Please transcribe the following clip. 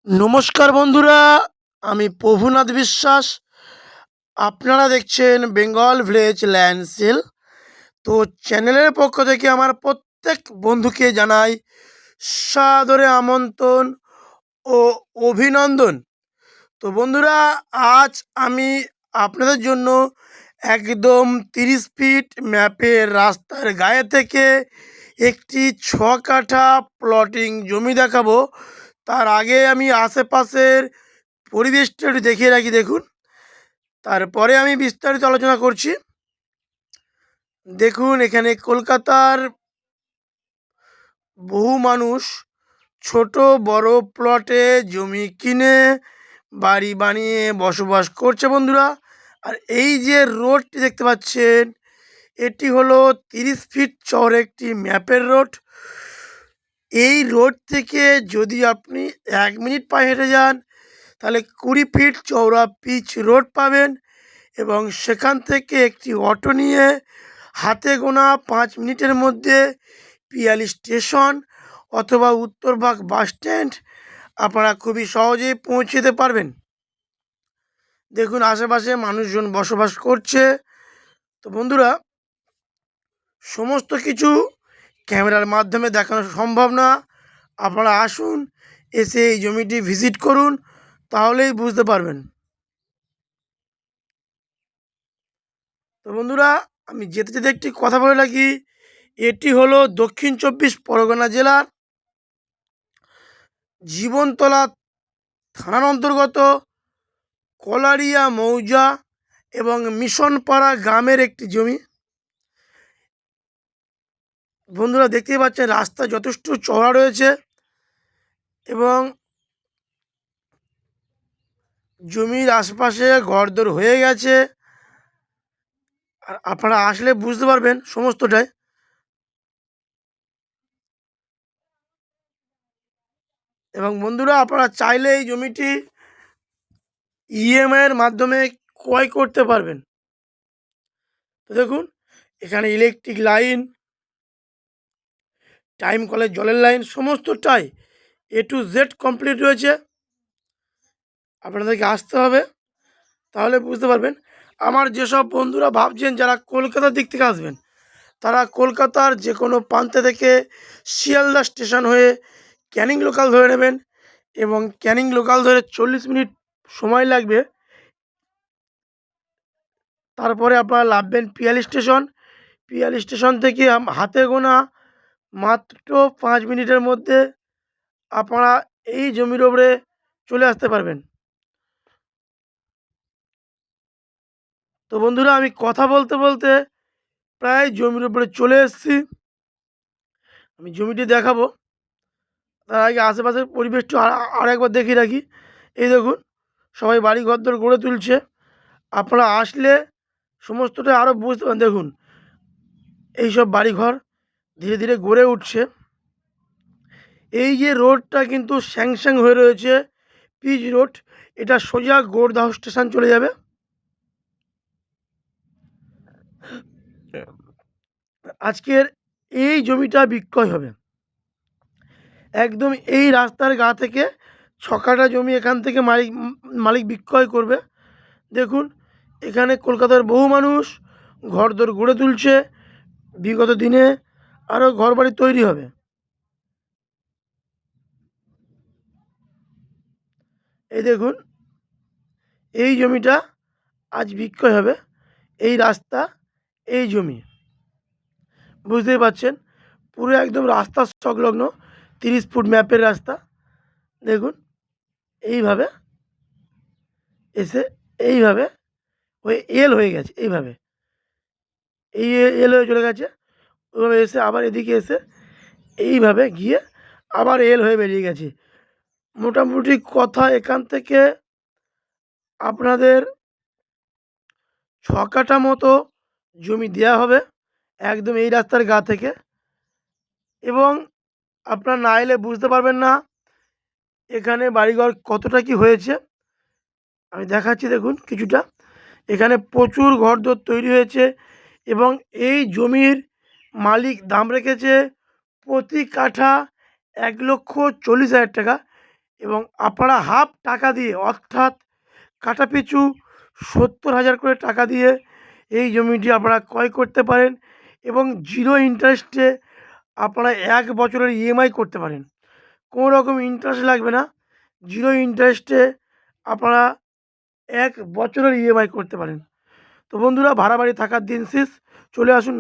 নমস্কার বন্ধুরা, আমি প্রভুনাথ বিশ্বাস। আপনারা দেখছেন বেঙ্গল ভিলেজ ল্যান্ড সেল। তো চ্যানেলের পক্ষ থেকে আমার প্রত্যেক বন্ধুকে জানাই সাদরে আমন্ত্রণ ও অভিনন্দন। তো বন্ধুরা, আজ আমি আপনাদের জন্য একদম 30 ফিট ম্যাপের রাস্তার গায়ে থেকে একটি 6 কাঠা প্লটিং জমি দেখাবো। তার আগে আমি আশেপাশের পরিবেশটা একটু দেখিয়ে রাখি, দেখুন। তারপরে আমি বিস্তারিত আলোচনা করছি। দেখুন, এখানে কলকাতার বহু মানুষ ছোট বড় প্লটে জমি কিনে বাড়ি বানিয়ে বসবাস করছে বন্ধুরা। আর এই যে রোডটি দেখতে পাচ্ছেন, এটি হলো 30 ফিট চওড়া একটি ম্যাপের রোড। এই রোড থেকে যদি আপনি 1 মিনিট পায়ে হেঁটে যান, তাহলে 20 ফিট চওড়া পিচ রোড পাবেন, এবং সেখান থেকে একটি অটো নিয়ে হাতে গোনা 5 মিনিটের মধ্যে পিয়ালি স্টেশন অথবা উত্তরভাগ বাস স্ট্যান্ড আপনারা খুবই সহজেই পৌঁছে যেতে পারবেন। দেখুন, আশেপাশে মানুষজন বসবাস করছে। তো বন্ধুরা, সমস্ত কিছু ক্যামেরার মাধ্যমে দেখানো সম্ভব না। আপনারা আসুন, এসে এই জমিটি ভিজিট করুন, তাহলেই বুঝতে পারবেন। তো বন্ধুরা, আমি যেতে যেতে একটি কথা বলে রাখি, এটি হলো দক্ষিণ 24 পরগনা জেলার জীবনতলা থানার অন্তর্গত কলারিয়া মৌজা এবং মিশনপাড়া গ্রামের একটি জমি। বন্ধুরা, দেখতেই পাচ্ছেন রাস্তা যথেষ্ট চওড়া রয়েছে এবং জমির আশপাশে ঘরদোর হয়ে গেছে। আর আপনারা আসলে বুঝতে পারবেন সমস্তটাই। এবং বন্ধুরা, আপনারা চাইলে এই জমিটি ইএমআইয়ের মাধ্যমে ক্রয় করতে পারবেন। তো দেখুন, এখানে ইলেকট্রিক লাইন, টাইম কলের জলের লাইন সমস্তটাই A to Z কমপ্লিট রয়েছে। আপনাদেরকে আসতে হবে, তাহলে বুঝতে পারবেন। আমার যেসব বন্ধুরা ভাবছেন যারা কলকাতার দিক থেকে আসবেন, তারা কলকাতার যে কোনো প্রান্তে থেকে শিয়ালদা স্টেশন হয়ে ক্যানিং লোকাল ধরে নেবেন, এবং ক্যানিং লোকাল ধরে 40 মিনিট সময় লাগবে। তারপরে আপনারা নামবেন পিয়ালি স্টেশন। পিয়ালি স্টেশন থেকে হাতে গোনা মাত্র 5 মিনিটের মধ্যে আপনারা এই জমির ওপরে চলে আসতে পারবেন। তো বন্ধুরা, আমি কথা বলতে বলতে প্রায় জমির উপরে চলে এসেছি। আমি জমিটি দেখাবো, তার আগে আশেপাশের পরিবেশটা আর একবার দেখিয়ে রাখি। এই দেখুন, সবাই বাড়ি ঘরদোর গড়ে তুলছে। আপনারা আসলে সমস্তটা আরও বুঝতে পারেন। দেখুন, এইসব বাড়িঘর ধীরে ধীরে গড়ে উঠছে। এই যে রোডটা কিন্তু স্যাংস্যাং হয়ে রয়েছে, পিচ রোড, এটা সোজা গোড়দাহ স্টেশন চলে যাবে। আজকের এই জমিটা বিক্রয় হবে একদম এই রাস্তার গা থেকে। 6 কাঠা জমি এখান থেকে মালিক বিক্রয় করবে। দেখুন, এখানে কলকাতার বহু মানুষ ঘরদোর গড়ে তুলছে। বিগত দিনে আরও ঘরবাড়ি তৈরি হবে। এই দেখুন, এই জমিটা আজ বিক্রয় হবে। এই রাস্তা, এই জমি, বুঝতেই পারছেন, পুরো একদম রাস্তার সংলগ্ন 30 ফুট ম্যাপের রাস্তা। দেখুন, এইভাবে এসে এইভাবে হয়ে এল হয়ে গেছে, এইভাবে এই এল হয়ে চলে গেছে। ওইভাবে এসে আবার এদিকে এসে এইভাবে গিয়ে আবার এল হয়ে বেরিয়ে গেছে। মোটামুটি কথা, এখান থেকে আপনাদের 6 কাঠা মতো জমি দেওয়া হবে একদম এই রাস্তার গা থেকে। এবং আপনারা না এলে বুঝতে পারবেন না এখানে বাড়িঘর কতটা কি হয়েছে। আমি দেখাচ্ছি, দেখুন কিছুটা। এখানে প্রচুর ঘরদোর তৈরি হয়েছে, এবং এই জমির মালিক দাম রেখেছে প্রতি কাঠা 1,40,000 টাকা। এবং আপনারা হাফ টাকা দিয়ে অর্থাৎ কাঠা পিছু 70,000 করে টাকা দিয়ে এই জমিটি আপনারা ক্রয় করতে পারেন এবং জিরো ইন্টারেস্টে আপনারা 1 বছরের ইএমআই করতে পারেন। কোনো রকম ইন্টারেস্ট লাগবে না, জিরো ইন্টারেস্টে আপনারা 1 বছরের ইএমআই করতে পারেন। তো বন্ধুরা, ভাড়া বাড়ি থাকার দিন শেষ, চলে আসুন।